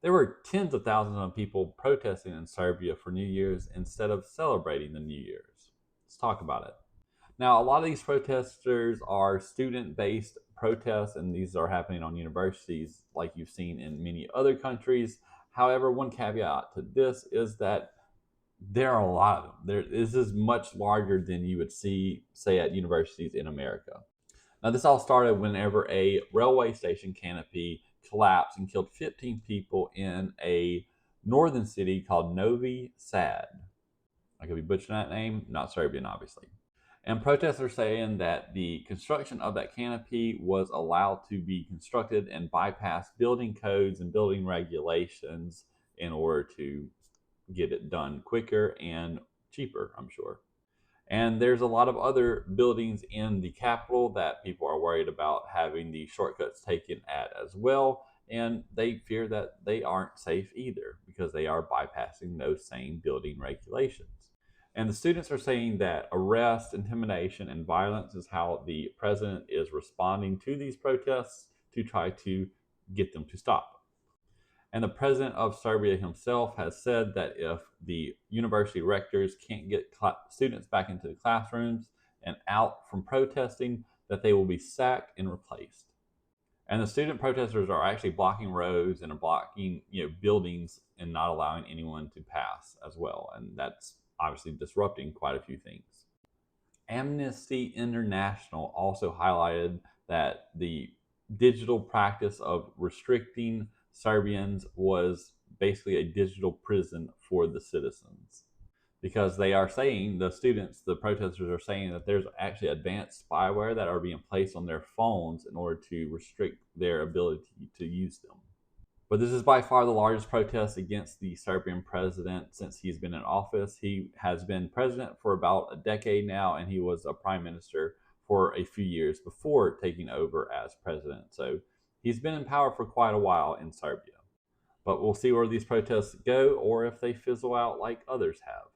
There were tens of thousands of people protesting in Serbia for New Year's instead of celebrating the New Year's. Let's talk about it. Now, a lot of these protesters are student based protests, and these are happening on universities like you've seen in many other countries. However, one caveat to this is that there are a lot of them. This is much larger than you would see, say, at universities in America. Now, this all started whenever a railway station canopy collapsed and killed 15 people in a northern city called Novi Sad. I could be butchering that name, not Serbian, obviously. And protests are saying that the construction of that canopy was allowed to be constructed and bypass building codes and building regulations in order to get it done quicker and cheaper, I'm sure. And there's a lot of other buildings in the capital that people are worried about having the shortcuts taken at as well. And they fear that they aren't safe either because they are bypassing those same building regulations. And the students are saying that arrest, intimidation, and violence is how the president is responding to these protests to try to get them to stop. And the president of Serbia himself has said that if the university rectors can't get students back into the classrooms and out from protesting, that they will be sacked and replaced. And the student protesters are actually blocking roads and are blocking buildings and not allowing anyone to pass as well. And that's obviously disrupting quite a few things. Amnesty International also highlighted that the digital practice of restricting Serbians was basically a digital prison for the citizens. Because they are saying, the students, the protesters are saying that there's actually advanced spyware that are being placed on their phones in order to restrict their ability to use them. But this is by far the largest protest against the Serbian president since he's been in office. He has been president for about a decade now, and he was a prime minister for a few years before taking over as president. So he's been in power for quite a while in Serbia. But we'll see where these protests go or if they fizzle out like others have.